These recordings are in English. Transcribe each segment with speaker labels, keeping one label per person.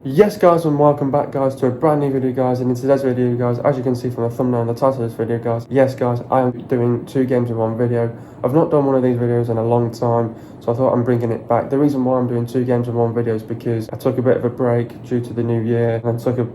Speaker 1: Yes guys, and welcome back guys to a brand new video guys, and in today's video guys, as you can see from the thumbnail and the title of this video guys, yes guys, I am doing 2 games in 1 video. I've not done one of these videos in a long time, so I thought I'm bringing it back. The reason why I'm doing 2 games in 1 video is because I took a bit of a break due to the new year, and I took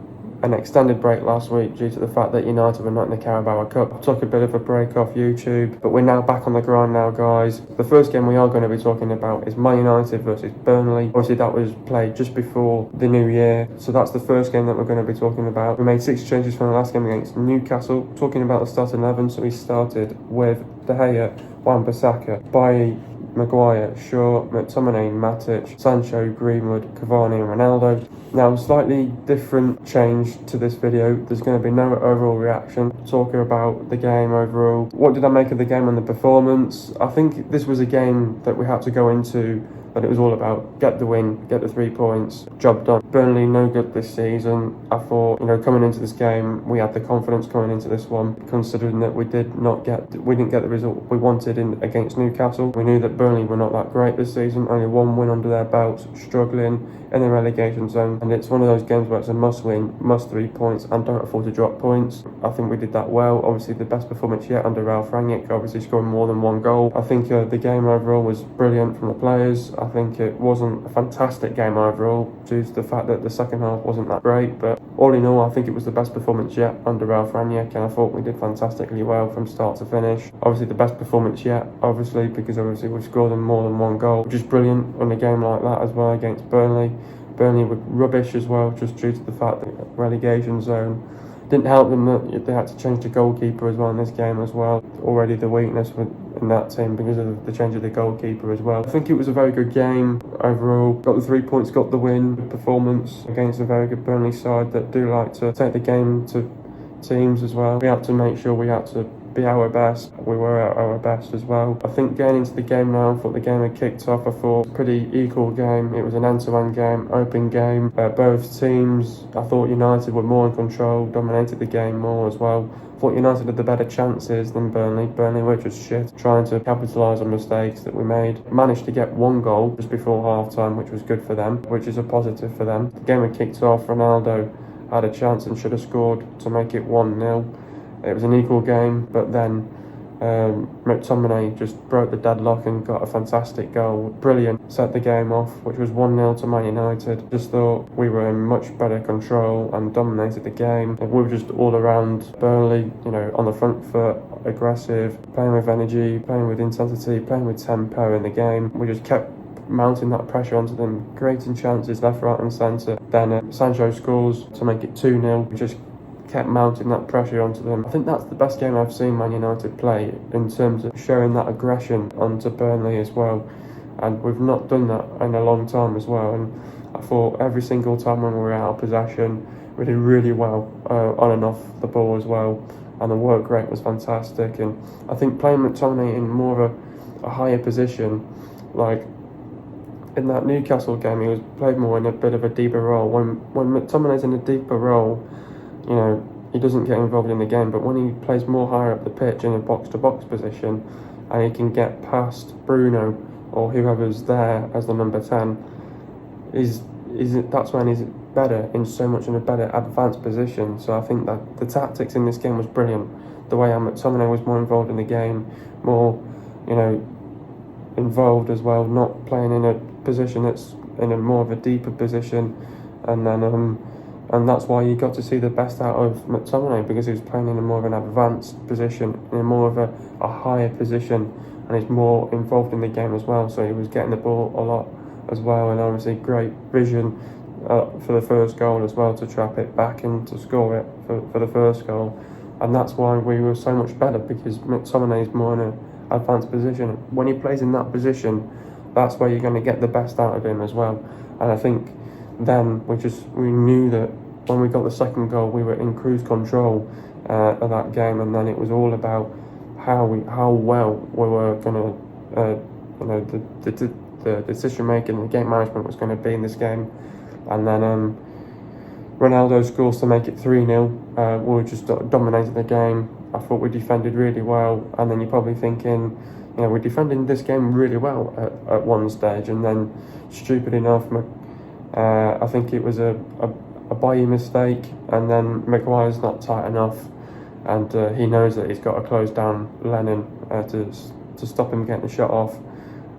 Speaker 1: an extended break last week due to the fact that United were not in the Carabao Cup. I took a bit of a break off YouTube, but we're now back on the grind now guys. The first game we are going to be talking about is Man United versus Burnley. Obviously that was played just before the new year, so that's the first game that we're going to be talking about. We made 6 changes from the last game against Newcastle. Talking about the starting 11, so we started with De Gea, Wan-Bissaka, Bailly, Maguire, Shaw, McTominay, Matic, Sancho, Greenwood, Cavani and Ronaldo. Now, slightly different change to this video. There's going to be no overall reaction. Talking about the game overall. What did I make of the game and the performance? I think this was a game that we had to go into, but it was all about get the win, get the 3 points, job done. Burnley no good this season. I thought, coming into this game, we had the confidence coming into this one, considering that we didn't get the result we wanted against Newcastle. We knew that Burnley were not that great this season, only 1 win under their belts, struggling in the relegation zone, and it's one of those games where it's a must win, must 3 points, and don't afford to drop points. I think we did that well. Obviously the best performance yet under Ralf Rangnick, obviously scoring more than 1 goal. I think the game overall was brilliant from the players. I think it wasn't a fantastic game overall due to the fact that the second half wasn't that great, but all in all I think it was the best performance yet under Ralf Rangnick, and I thought we did fantastically well from start to finish. Obviously the best performance yet, because we scored them more than 1 goal, which is brilliant in a game like that as well against Burnley. Burnley were rubbish as well, just due to the fact that relegation zone didn't help them that they had to change the goalkeeper as well in this game as well. Already the weakness in that team because of the change of the goalkeeper as well. I think it was a very good game overall. Got the 3 points, got the win. Good performance against a very good Burnley side that do like to take the game to teams as well. We had to make sure we had to be our best. We were at our best as well. I think getting into the game now, I thought the game had kicked off. I thought pretty equal game. It was an end-to-end game, open game. Both teams, I thought United were more in control, dominated the game more as well. I thought United had the better chances than Burnley. Burnley were just shit, trying to capitalise on mistakes that we made. Managed to get 1 goal just before half-time, which was good for them, which is a positive for them. The game had kicked off. Ronaldo had a chance and should have scored to make it 1-0. It was an equal game, but then McTominay just broke the deadlock and got a fantastic goal. Brilliant. Set the game off, which was 1-0 to Man United. Just thought we were in much better control and dominated the game. We were just all around Burnley, on the front foot, aggressive, playing with energy, playing with intensity, playing with tempo in the game. We just kept mounting that pressure onto them, creating chances left, right and centre. Then Sancho scores to make it 2-0. We just kept mounting that pressure onto them. I think that's the best game I've seen Man United play in terms of showing that aggression onto Burnley as well, and we've not done that in a long time as well. And I thought every single time when we were out of possession we did really well on and off the ball as well, and the work rate was fantastic. And I think playing McTominay in more of a higher position, like in that Newcastle game, he was played more in a bit of a deeper role. When McTominay's in a deeper role, he doesn't get involved in the game, but when he plays more higher up the pitch in a box-to-box position and he can get past Bruno or whoever's there as the number 10, that's when he's better, in a better advanced position. So I think that the tactics in this game was brilliant. The way McTominay was more involved in the game, more, involved as well, not playing in a position that's in a more of a deeper position, and that's why you got to see the best out of McTominay, because he was playing in a more of an advanced position, in a more of a higher position, and he's more involved in the game as well. So he was getting the ball a lot as well, and obviously great vision for the first goal as well, to trap it back and to score it for the first goal. And that's why we were so much better, because McTominay is more in an advanced position. When he plays in that position, that's where you're going to get the best out of him as well. And I think then we knew that when we got the second goal, we were in cruise control of that game, and then it was all about how well we were going to, the decision making, the game management was going to be in this game. And then Ronaldo scores to make it 3-0. We were just dominating the game. I thought we defended really well, and then you're probably thinking, we're defending this game really well at one stage, and then stupid enough, I think it was a Bailly mistake, and then Maguire's not tight enough, and he knows that he's got to close down Lennon to stop him getting the shot off,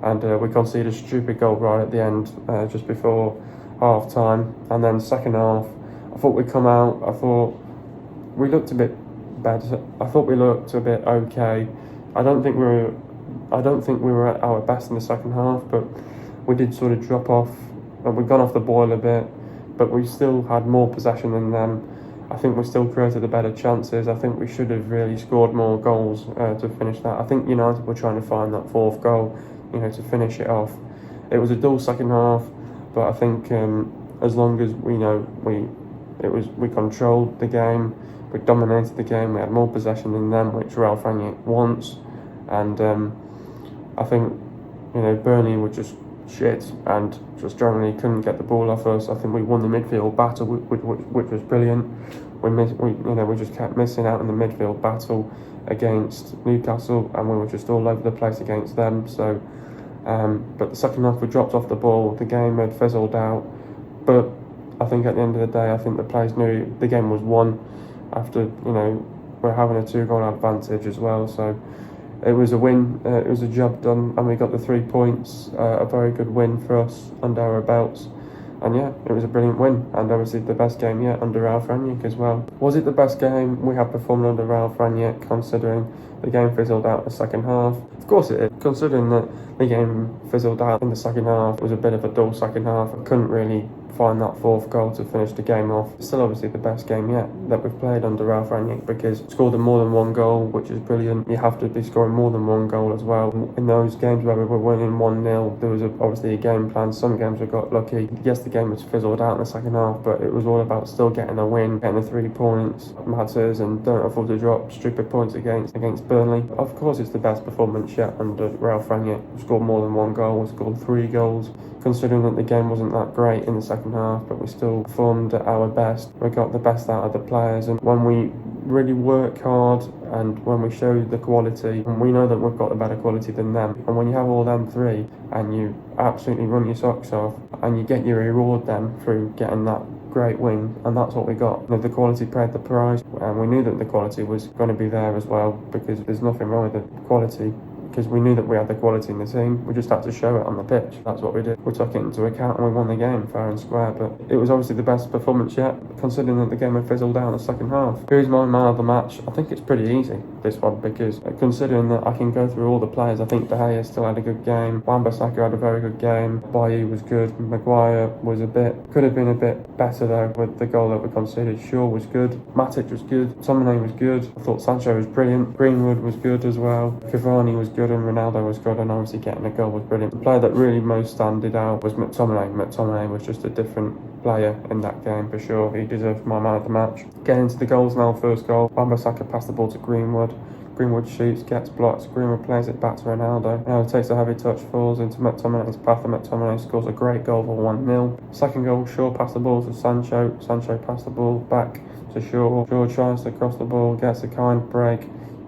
Speaker 1: and we conceded a stupid goal right at the end, just before half time. And then second half, I thought we'd come out. I thought we looked a bit better. I thought we looked a bit okay. I don't think we were at our best in the second half, but we did sort of drop off, and we've gone off the boil a bit, but we still had more possession than them. I think we still created the better chances. I think we should have really scored more goals to finish that. I think United were trying to find that fourth goal, to finish it off. It was a dull second half, but I think as long as we controlled the game, we dominated the game, we had more possession than them, which Ralf Rangnick wants, and I think Burnley were just shit and just generally couldn't get the ball off us. I think we won the midfield battle, which was brilliant. We just kept missing out in the midfield battle against Newcastle, and we were just all over the place against them. So, but the second half we dropped off the ball. The game had fizzled out, but I think at the end of the day, I think the players knew the game was won after we're having a 2-goal advantage as well. So it was a win, it was a job done, and we got the 3 points, a very good win for us under our belts. And yeah, it was a brilliant win, and obviously the best game yet under Ralf Rangnick as well. Was it the best game we have performed under Ralf Rangnick, considering the game fizzled out in the second half? Of course it is, considering that the game fizzled out in the second half. It was a bit of a dull second half. I couldn't really find that fourth goal to finish the game off. It's still obviously the best game yet that we've played under Ralf Rangnick, because scored more than one goal, which is brilliant. You have to be scoring more than one goal as well. In those games where we were winning 1-0, there was obviously a game plan. Some games we got lucky. Yes, the game was fizzled out in the second half, but it was all about still getting a win, getting the 3 points matters, and don't afford to drop stupid points against Burnley. Of course, it's the best performance yet under Ralf Rangnick. We scored more than one goal. We scored 3 goals. Considering that the game wasn't that great in the second half, but we still performed at our best. We got the best out of the players, and when we really work hard and when we show the quality, and we know that we've got a better quality than them, and when you have all them 3 and you absolutely run your socks off and you get your reward then through getting that great win, and that's what we got. The quality paid the price, and we knew that the quality was going to be there as well, because there's nothing wrong with the quality, because we knew that we had the quality in the team. We just had to show it on the pitch. That's what we did. We took it into account and we won the game fair and square. But it was obviously the best performance yet, considering that the game had fizzled out in the second half. Who's my man of the match? I think it's pretty easy, this one, because considering that I can go through all the players, I think De Gea still had a good game. Wan-Bissaka had a very good game. Bailly was good. Maguire was could have been a bit better though with the goal that we conceded. Shaw was good. Matic was good. Tomine was good. I thought Sancho was brilliant. Greenwood was good as well. Cavani was good, and Ronaldo was good, and obviously getting a goal was brilliant. The player that really most standed out was McTominay. McTominay was just a different player in that game for sure. He deserved my man of the match. Getting into the goals now. First goal, Wan-Bissaka passed the ball to Greenwood. Greenwood shoots, gets blocked. Greenwood plays it back to Ronaldo. Ronaldo takes a heavy touch, falls into McTominay's path, and McTominay scores a great goal for 1-0. Second goal, Shaw passed the ball to Sancho. Sancho passed the ball back to Shaw. Shaw tries to cross the ball, gets a kind break.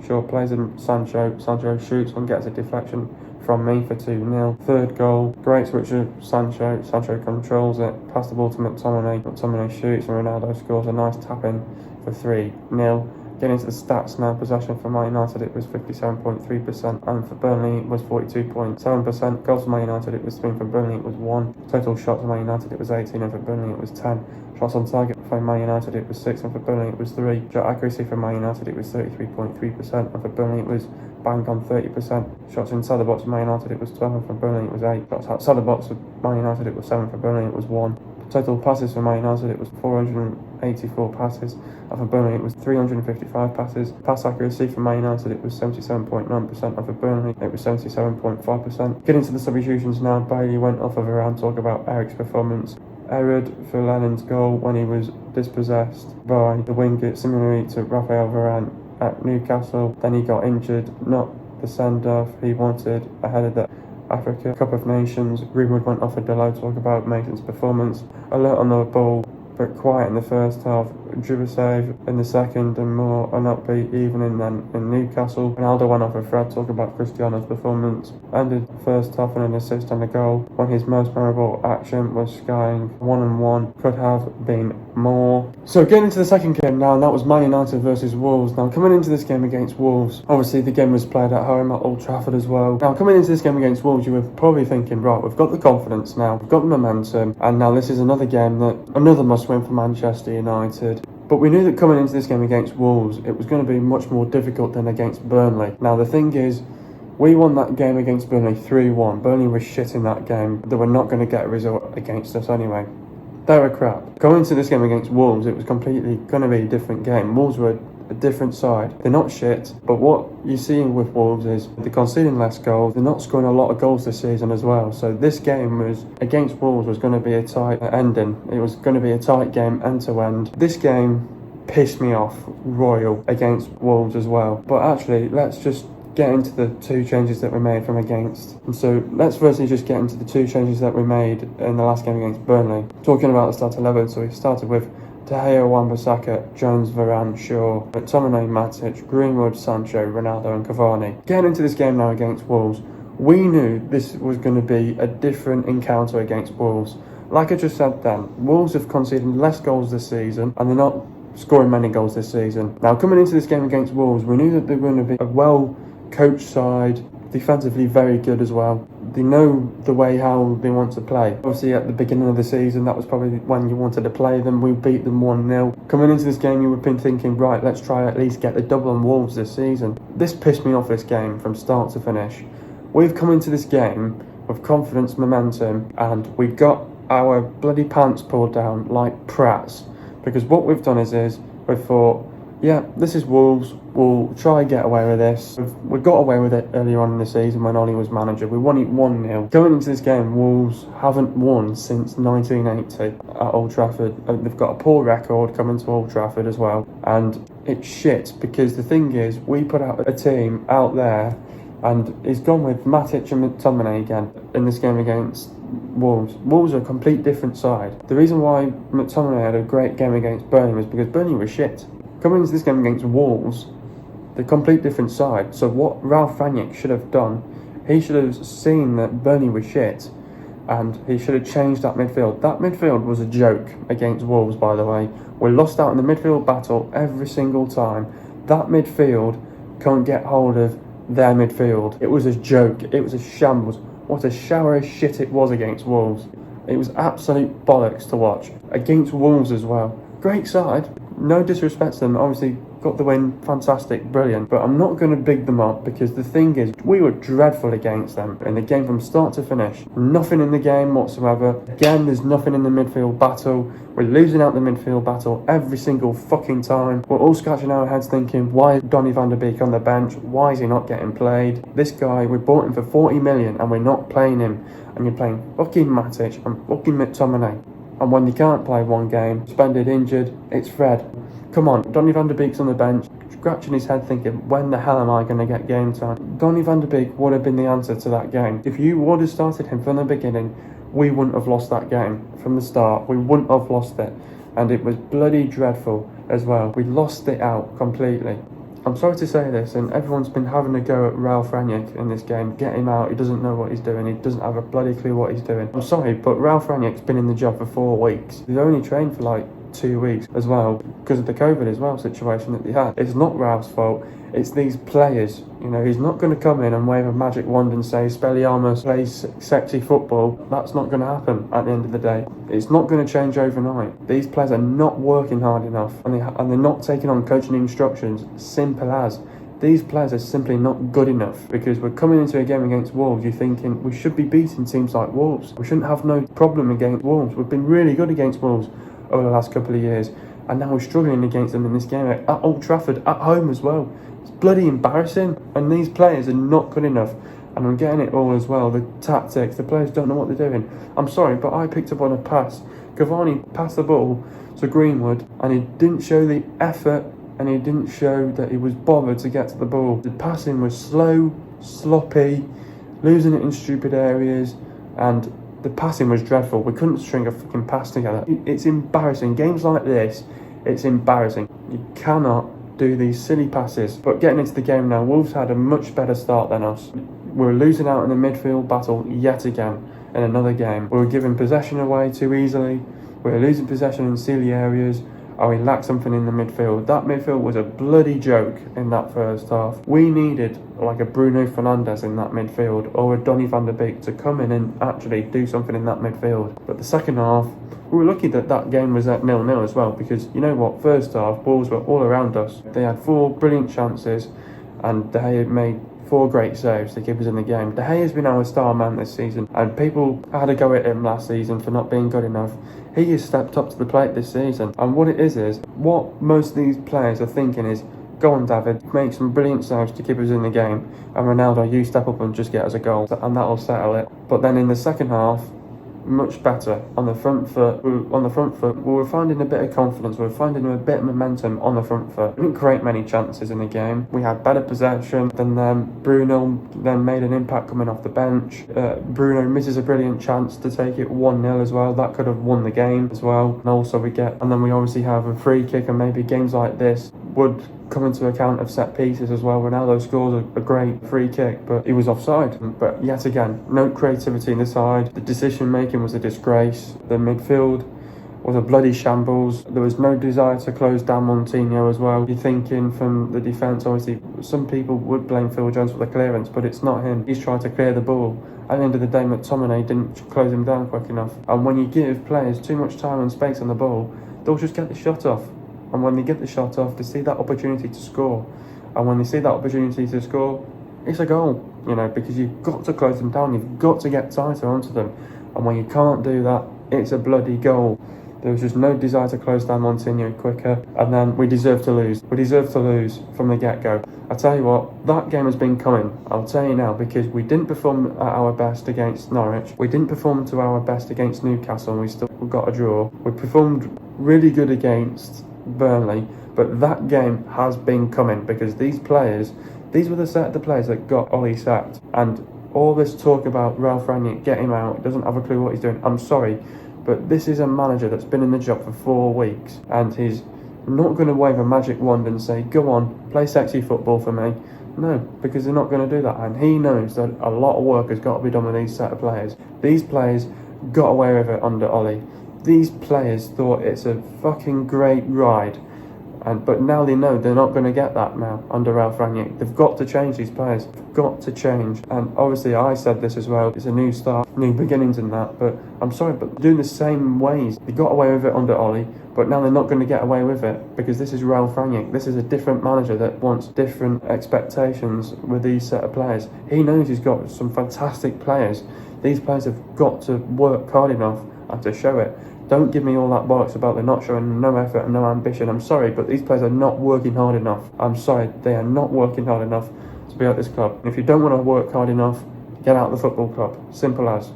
Speaker 1: Shaw plays in Sancho. Sancho shoots and gets a deflection from me for 2-0. Third goal, great switch of Sancho. Sancho controls it, pass the ball to McTominay. McTominay shoots and Ronaldo scores a nice tap-in for 3-0. Getting into the stats now, possession for Man United it was 57.3%, and for Burnley it was 42.7%. Goals for Man United it was 3, and for Burnley it was 1. Total shots for Man United it was 18, and for Burnley it was 10. Shots on target for Man United it was 6, and for Burnley it was 3. Shot accuracy for Man United it was 33.3%, and for Burnley it was bang on 30%. Shots inside the box for Man United it was 12, and for Burnley it was 8. Shots outside the box for Man United it was 7, for Burnley it was 1. Total passes for Man United it was 484 passes, and for Burnley it was 355 passes. Pass accuracy for Man United it was 77.9%, and for Burnley it was 77.5%. Getting to the substitutions now, Bailly went off of Varane. Talk about Eric's performance. Erred for Lennon's goal when he was dispossessed by the winger, similarly to Raphael Varane at Newcastle. Then he got injured, not the send-off he wanted ahead of the Africa Cup of Nations. Greenwood went off a delay. Talk about Mason's performance. Alert on the ball but quiet in the first half. Jubasave in the second, and more an upbeat evening than in Newcastle. Ronaldo went off a thread talking about Cristiano's performance. Ended the first half in an assist and a goal, when his most memorable action was skying 1-on-1. Could have been more. So getting into the second game now, and that was Man United versus Wolves. Now coming into this game against Wolves, obviously the game was played at home at Old Trafford as well. Now coming into this game against Wolves, you were probably thinking, right, we've got the confidence now, we've got the momentum, and now this is another game that another must win for Manchester United. But we knew that coming into this game against Wolves, it was going to be much more difficult than against Burnley. Now the thing is, we won that game against Burnley 3-1. Burnley was shit in that game. They were not going to get a result against us anyway. They were crap. Going into this game against Wolves, it was completely going to be a different game. Wolves were a different side. They're not shit, but what you're seeing with Wolves is they're conceding less goals. They're not scoring a lot of goals this season as well. So this game was against Wolves was going to be a tight ending. It was going to be a tight game end to end. This game pissed me off royal against Wolves as well. But actually, let's just get into the two changes that we made from against. And so let's firstly just get into the two changes that we made in the last game against Burnley. Talking about the start 11, so we started with De Gea, Wan-Bissaka, Jones, Varane, Shaw, McTominay, Matic, Greenwood, Sancho, Ronaldo and Cavani. Getting into this game now against Wolves, we knew this was going to be a different encounter against Wolves. Like I just said then, Wolves have conceded less goals this season and they're not scoring many goals this season. Now coming into this game against Wolves, we knew that they were going to be a well-coached side, defensively very good as well. They know the way how they want to play. Obviously at the beginning of the season, that was probably when you wanted to play them. We beat them 1-0. Coming into this game, you would have been thinking, right, let's try at least get the double on Wolves this season. This pissed me off, this game, from start to finish. We've come into this game with confidence, momentum, and we got our bloody pants pulled down like prats. Because what we've done is we've thought, yeah, this is Wolves, we'll try and get away with this. We got away with it earlier on in the season when Ollie was manager. We won it 1-0. Going into this game, Wolves haven't won since 1980 at Old Trafford. They've got a poor record coming to Old Trafford as well. And it's shit, because the thing is, we put out a team out there, and he's gone with Matic and McTominay again in this game against Wolves. Wolves are a complete different side. The reason why McTominay had a great game against Burnley was because Burnley was shit. Coming into this game against Wolves, the complete different side. So what Ralf Rangnick should have done, he should have seen that Burnley was shit and he should have changed that midfield. That midfield was a joke against Wolves, by the way. We lost out in the midfield battle every single time. That midfield can't get hold of their midfield. It was a joke. It was a shambles. What a shower of shit it was against Wolves. It was absolute bollocks to watch. Against Wolves as well. Great side. No disrespect to them. Obviously, got the win. Fantastic. Brilliant. But I'm not going to big them up, because the thing is, we were dreadful against them in the game from start to finish. Nothing in the game whatsoever. Again, there's nothing in the midfield battle. We're losing out the midfield battle every single fucking time. We're all scratching our heads thinking, why is Donny van der Beek on the bench? Why is he not getting played? This guy, we bought him for 40 million and we're not playing him. And you're playing fucking Matic and fucking McTominay. And when you can't play one game, suspended, injured, it's Fred. Come on, Donny van der Beek's on the bench, scratching his head thinking, when the hell am I going to get game time? Donny van der Beek would have been the answer to that game. If you would have started him from the beginning, we wouldn't have lost that game from the start. We wouldn't have lost it. And it was bloody dreadful as well. We lost it out completely. I'm sorry to say this, and everyone's been having a go at Ralf Rangnick in this game. Get him out, he doesn't know what he's doing, he doesn't have a bloody clue what he's doing. I'm sorry, but Ralf Rangnick's been in the job for 4 weeks. He's only trained for like 2 weeks as well, because of the COVID as well situation that they had. It's not Ralph's fault, it's these players. You know, he's not going to come in and wave a magic wand and say Spelliarmus plays sexy football. That's not going to happen at the end of the day. It's not going to change overnight. These players are not working hard enough, and they're not taking on coaching instructions. Simple as. These players are simply not good enough, because we're coming into a game against Wolves, you're thinking we should be beating teams like Wolves. We shouldn't have no problem against Wolves. We've been really good against Wolves over the last couple of years, and now we're struggling against them in this game at Old Trafford, at home as well. It's bloody embarrassing, and these players are not good enough. And I'm getting it all as well, the tactics, the players don't know what they're doing. I'm sorry, but I picked up on a pass. Cavani passed the ball to Greenwood, and he didn't show the effort, and he didn't show that he was bothered to get to the ball. The passing was slow, sloppy, losing it in stupid areas, and The passing was dreadful. We couldn't string a fucking pass together. It's embarrassing. Games like this, it's embarrassing. You cannot do these silly passes. But getting into the game now, Wolves had a much better start than us. We were losing out in the midfield battle yet again in another game. We were giving possession away too easily. We were losing possession in silly areas. And we lacked something in the midfield. That midfield was a bloody joke in that first half. We needed like a Bruno Fernandes in that midfield or a Donny van der Beek to come in and actually do something in that midfield. But the second half, we were lucky that that game was at 0-0 as well, because you know what, first half, Wolves were all around us. They had 4 brilliant chances and De Gea made 4 great saves to keep us in the game. De Gea has been our star man this season, and people had a go at him last season for not being good enough. He has stepped up to the plate this season, and what it is what most of these players are thinking is, go on David, make some brilliant saves to keep us in the game, and Ronaldo, you step up and just get us a goal, and that'll settle it. But then in the second half, much better on the front foot. We were finding a bit of confidence. We were finding a bit of momentum on the front foot. We didn't create many chances in the game. We had better possession than them. Bruno then made an impact coming off the bench. Bruno misses a brilliant chance to take it 1-0 as well. That could have won the game as well. And also and then we obviously have a free kick, and maybe games like this would come into account of set pieces as well. Ronaldo scores a great free kick, but he was offside. But yet again, no creativity in the side. The decision making was a disgrace. The midfield was a bloody shambles. There was no desire to close down Moutinho as well. You're thinking from the defence, obviously some people would blame Phil Jones for the clearance, but it's not him. He's trying to clear the ball. At the end of the day, McTominay didn't close him down quick enough. And when you give players too much time and space on the ball, they'll just get the shot off. And when they get the shot off, they see that opportunity to score. And when they see that opportunity to score, it's a goal, you know, because you've got to close them down. You've got to get tighter onto them. And when you can't do that, it's a bloody goal. There was just no desire to close down Moutinho quicker. And then we deserve to lose. We deserve to lose from the get-go. I tell you what, that game has been coming. I'll tell you now, because we didn't perform at our best against Norwich. We didn't perform to our best against Newcastle, and we still got a draw. We performed really good against Burnley, but that game has been coming, because these were the set of the players that got Ollie sacked. And all this talk about Ralf Rangnick, get him out, doesn't have a clue what he's doing. I'm sorry, but this is a manager that's been in the job for 4 weeks, and he's not going to wave a magic wand and say, go on, play sexy football for me. No, because they're not going to do that, and he knows that a lot of work has got to be done with these set of players. These players got away with it under Ollie. These players thought it's a fucking great ride, but now they know they're not going to get that now under Ralf Rangnick. They've got to change these players. They've got to change. And obviously I said this as well, it's a new start, new beginnings in that, but I'm sorry, but they're doing the same ways. They got away with it under Ollie, but now they're not going to get away with it, because this is Ralf Rangnick. This is a different manager that wants different expectations with these set of players. He knows he's got some fantastic players. These players have got to work hard enough and to show it. Don't give me all that bollocks about they're not showing no effort and no ambition. I'm sorry, but these players are not working hard enough. I'm sorry, they are not working hard enough to be at this club. And if you don't want to work hard enough, get out of the football club. Simple as.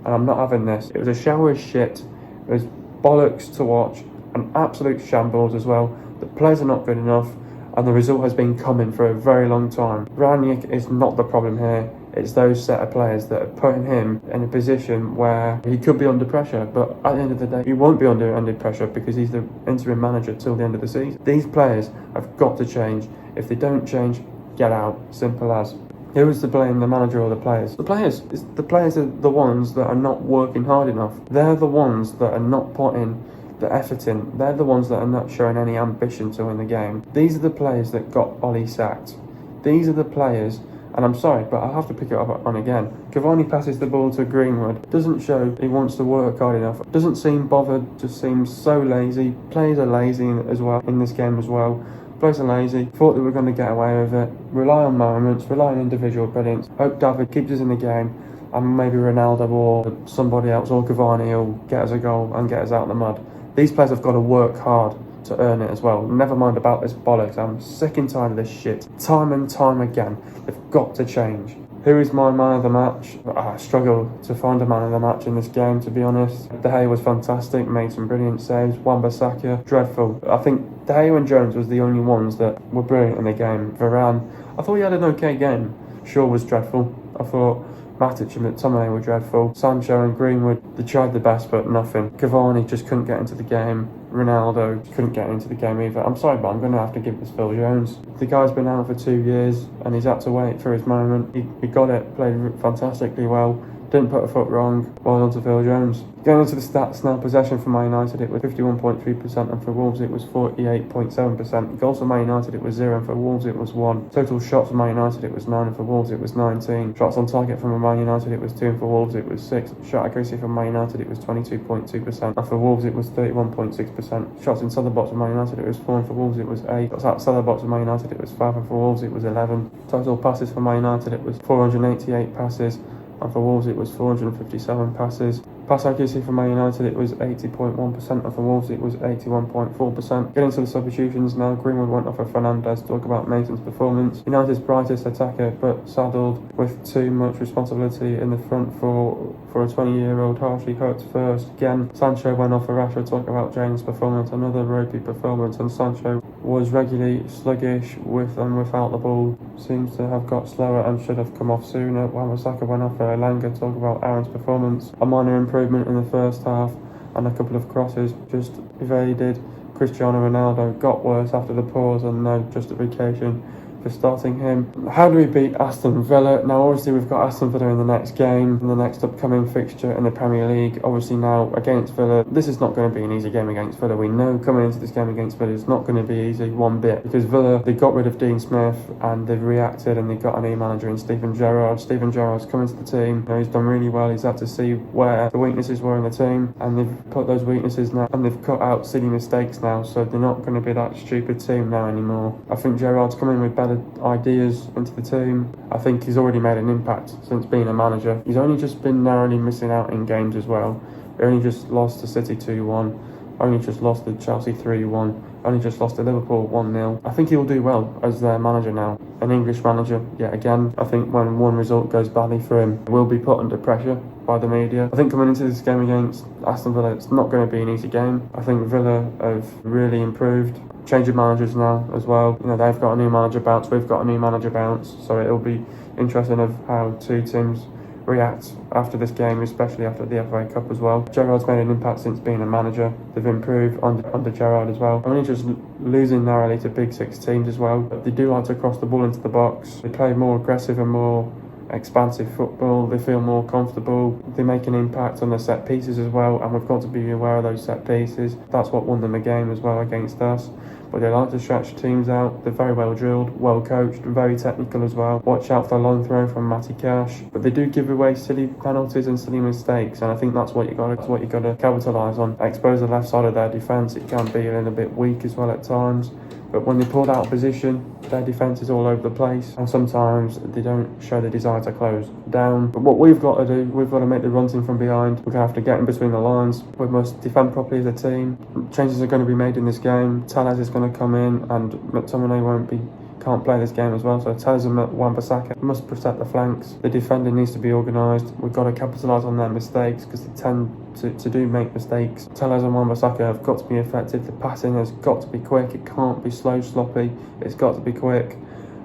Speaker 1: And I'm not having this. It was a shower of shit. It was bollocks to watch. An absolute shambles as well. The players are not good enough, and the result has been coming for a very long time. Rangnick is not the problem here. It's those set of players that are putting him in a position where he could be under pressure, but at the end of the day, he won't be under pressure because he's the interim manager till the end of the season. These players have got to change. If they don't change, get out. Simple as. Who is to blame, the manager or the players? The players. The players are the ones that are not working hard enough. They're the ones that are not putting the effort in. They're the ones that are not showing any ambition to win the game. These are the players that got Ollie sacked. These are the players. And I'm sorry, but I'll have to pick it up on again. Cavani passes the ball to Greenwood. Doesn't show he wants to work hard enough. Doesn't seem bothered. Just seems so lazy. Players are lazy as well in this game as well. Players are lazy. Thought they were going to get away with it. Rely on moments. Rely on individual brilliance. Hope David keeps us in the game. And maybe Ronaldo or somebody else or Cavani will get us a goal and get us out of the mud. These players have got to work hard to earn it as well. Never mind about this bollocks. I'm sick and tired of this shit. Time and time again. They've got to change. Who is my man of the match? I struggle to find a man of the match in this game, to be honest. De Gea was fantastic, made some brilliant saves. Wan-Bissaka, dreadful. I think De Gea and Jones was the only ones that were brilliant in the game. Varane, I thought he had an okay game. Shaw was dreadful. I thought Matic and McTominay were dreadful. Sancho and Greenwood, they tried the best but nothing. Cavani just couldn't get into the game. Ronaldo couldn't get into the game either. I'm sorry, but I'm going to have to give this Phil Jones. The guy's been out for 2 years and he's had to wait for his moment. He got it, played fantastically well. Didn't put a foot wrong. Well done to Phil Jones. Going into the stats now, possession for Man United it was 51.3% and for Wolves it was 48.7%. Goals for Man United it was 0 and for Wolves it was 1. Total shots for Man United it was 9 and for Wolves it was 19. Shots on target for Man United it was 2 and for Wolves it was 6. Shot accuracy for Man United it was 22.2% and for Wolves it was 31.6%. Shots inside the box for Man United it was 4 and for Wolves it was 8. Shots outside the box for Man United it was 5 and for Wolves it was 11. Total passes for Man United it was 488 passes. And for Wolves it was 457 passes. Pass accuracy for Man United it was 80.1% and for Wolves it was 81.4%. Getting to the substitutions now, Greenwood went off for Fernandes. Talk about Mason's performance. United's brightest attacker, but saddled with too much responsibility in the front for a 20-year-old harshly hurt first. Again, Sancho went off for Rashford. Talk about James' performance, another ropey performance, and Sancho was regularly sluggish with and without the ball. Seems to have got slower and should have come off sooner. Wan-Bissaka went off for Elanga. Talk about Aaron's performance. A minor improvement in the first half and a couple of crosses just evaded. Cristiano Ronaldo got worse after the pause and no justification for starting him. How do we beat Aston Villa? Now obviously we've got Aston Villa in the next game, in the next upcoming fixture in the Premier League. Obviously now against Villa, this is not going to be an easy game against Villa. We know coming into this game against Villa it's not going to be easy one bit, because Villa, they got rid of Dean Smith and they've reacted and they got a new manager in Steven Gerrard. Steven Gerrard's come into the team, you know, he's done really well. He's had to see where the weaknesses were in the team and they've put those weaknesses now and they've cut out silly mistakes now, so they're not going to be that stupid team now anymore. I think Gerrard's coming with better ideas into the team. I think he's already made an impact since being a manager. He's only just been narrowly missing out in games as well. He only just lost to City 2-1, only just lost to Chelsea 3-1, only just lost to Liverpool 1-0. I think he'll do well as their manager now. An English manager, yet again. I think when one result goes badly for him, he will be put under pressure by the media. I think coming into this game against Aston Villa, it's not going to be an easy game. I think Villa have really improved. Change of managers now as well. You know, they've got a new manager bounce, we've got a new manager bounce, so it'll be interesting of how two teams react after this game, especially after the FA Cup as well. Gerrard's made an impact since being a manager. They've improved under Gerrard as well. Only just losing narrowly to Big Six teams as well. But they do like to cross the ball into the box. They play more aggressive and more expansive football. They feel more comfortable. They make an impact on the set pieces as well, and we've got to be aware of those set pieces. That's what won them a game as well against us. But they like to stretch teams out. They're very well drilled, well coached, very technical as well. Watch out for a long throw from Matty Cash. But they do give away silly penalties and silly mistakes, and I think that's what you got to capitalise on. Expose the left side of their defence. It can be a little bit weak as well at times. But when they pulled out of position, their defence is all over the place, and sometimes they don't show the desire to close down. But what we've got to do, we've got to make the runs in from behind. We're going to have to get in between the lines. We must defend properly as a team. Changes are going to be made in this game. Telles is going to come in, and McTominay can't play this game as well, so Telles and Wan-Bissaka must protect the flanks. The defending needs to be organised. We've got to capitalise on their mistakes, because they tend to do make mistakes. Telles and Wan-Bissaka have got to be effective. The passing has got to be quick. It can't be slow, sloppy. It's got to be quick.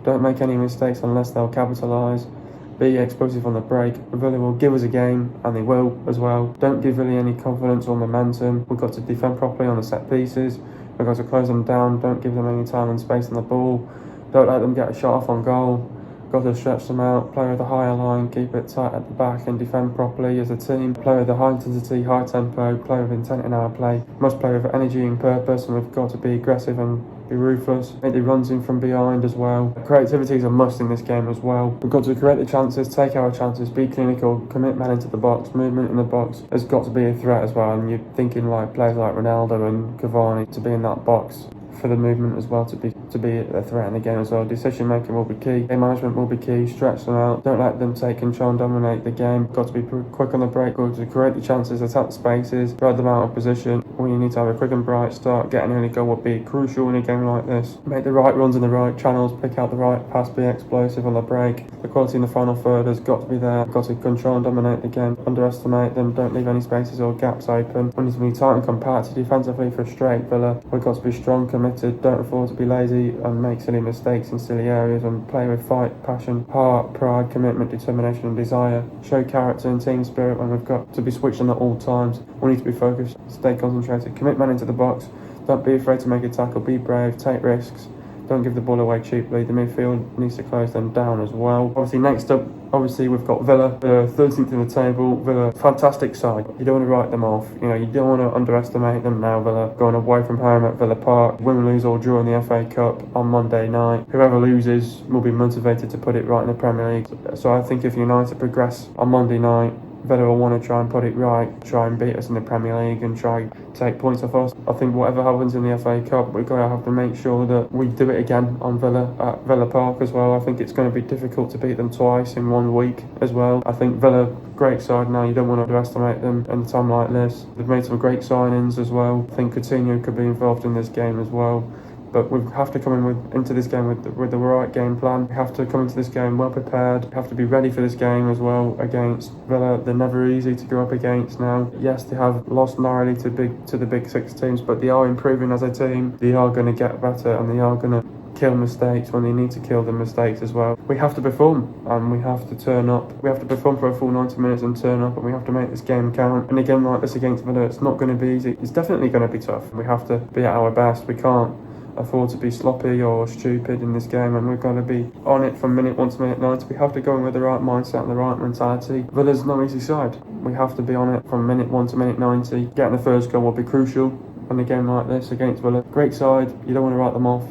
Speaker 1: Don't make any mistakes unless they'll capitalise. Be explosive on the break. Villa will give us a game, and they will as well. Don't give Villa any confidence or momentum. We've got to defend properly on the set pieces. We've got to close them down. Don't give them any time and space on the ball. Don't let them get a shot off on goal. Got to stretch them out, play with a higher line, keep it tight at the back and defend properly as a team. Play with a high intensity, high tempo, play with intent in our play. Must play with energy and purpose, and we've got to be aggressive and be ruthless. Make the runs in from behind as well. Creativity is a must in this game as well. We've got to create the chances, take our chances, be clinical, commit men into the box. Movement in the box has got to be a threat as well, and you're thinking like players like Ronaldo and Cavani to be in that box for the movement as well, to be a threat in the game as well. Decision making will be key. Game management will be key. Stretch them out. Don't let them take control and dominate the game. Got to be quick on the break. Got to create the chances, attack the spaces, drive them out of position. We you need to have a quick and bright start. Getting an early goal would be crucial in a game like this. Make the right runs in the right channels, pick out the right pass, be explosive on the break. The quality in the final third has got to be there. Got to control and dominate the game. Underestimate them, don't leave any spaces or gaps open. We need to be tight and compact defensively, frustrate Villa. We've got to be strong, committed, don't afford to be lazy and make silly mistakes in silly areas, and play with fight, passion, heart, pride, commitment, determination and desire. Show character and team spirit when we've got to be switched on at all times. We need to be focused, stay concentrated, commit man into the box. Don't be afraid to make a tackle, be brave, take risks. Don't give the ball away cheaply. The midfield needs to close them down as well. Obviously, next up, we've got Villa. They're 13th in the table. Villa, fantastic side. You don't want to write them off. You know, you don't want to underestimate them now. Villa going away from home at Villa Park. Win, lose or draw in the FA Cup on Monday night. Whoever loses will be motivated to put it right in the Premier League. So I think if United progress on Monday night, Villa will want to try and put it right, try and beat us in the Premier League and try take points off us. I think whatever happens in the FA Cup, we're going to have to make sure that we do it again on Villa at Villa Park as well. I think it's going to be difficult to beat them twice in 1 week as well. I think Villa, great side now, you don't want to underestimate them in a time like this. They've made some great signings as well. I think Coutinho could be involved in this game as well. But we have to come into this game with the right game plan. We have to come into this game well prepared. We have to be ready for this game as well against Villa. They're never easy to go up against now. Yes, they have lost narrowly to the big six teams, but they are improving as a team. They are going to get better and they are going to kill mistakes when they need to kill the mistakes as well. We have to perform and we have to turn up. We have to perform for a full 90 minutes and turn up, and we have to make this game count. And a game like this against Villa, it's not going to be easy. It's definitely going to be tough. We have to be at our best. We can't afford to be sloppy or stupid in this game, and we're going to be on it from minute 1 to minute 90. We have to go in with the right mindset and the right mentality. Villa's no easy side. We have to be on it from minute 1 to minute 90. Getting the first goal will be crucial in a game like this against Villa. Great side, you don't want to write them off,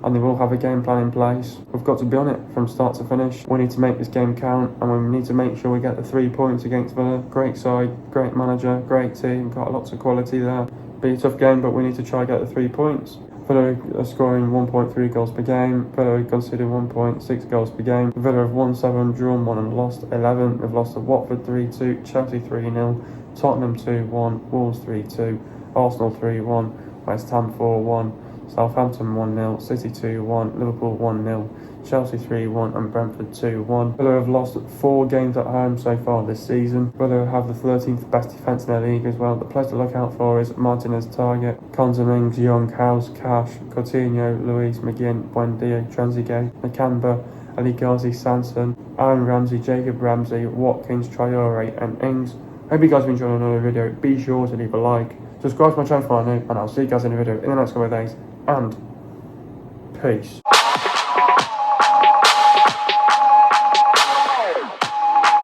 Speaker 1: and they will have a game plan in place. We've got to be on it from start to finish. We need to make this game count, and we need to make sure we get the 3 points against Villa. Great side, great manager, great team, got lots of quality there. Be a tough game, but we need to try and get the 3 points. Villa are scoring 1.3 goals per game. Villa are conceding 1.6 goals per game. Villa have won 7, drawn 1 and lost 11. They've lost to Watford 3-2, Chelsea 3-0, Tottenham 2-1, Wolves 3-2, Arsenal 3-1, West Ham 4-1, Southampton 1-0, City 2-1, Liverpool 1-0, Chelsea 3-1 and Brentford 2-1. Villa have lost 4 games at home so far this season. Villa have the 13th best defence in their league as well. The players to look out for is Martinez, Target, Konza, Young, House, Cash, Coutinho, Luis, McGinn, Buendia, Trezeguet, Nakamba, Ali Ghazi, Sanson, Aaron Ramsey, Jacob Ramsey, Watkins, Traore and Ings. Hope you guys have enjoyed another video. Be sure to leave a like, subscribe to my channel for more new, and I'll see you guys in a video in the next couple of days, and peace.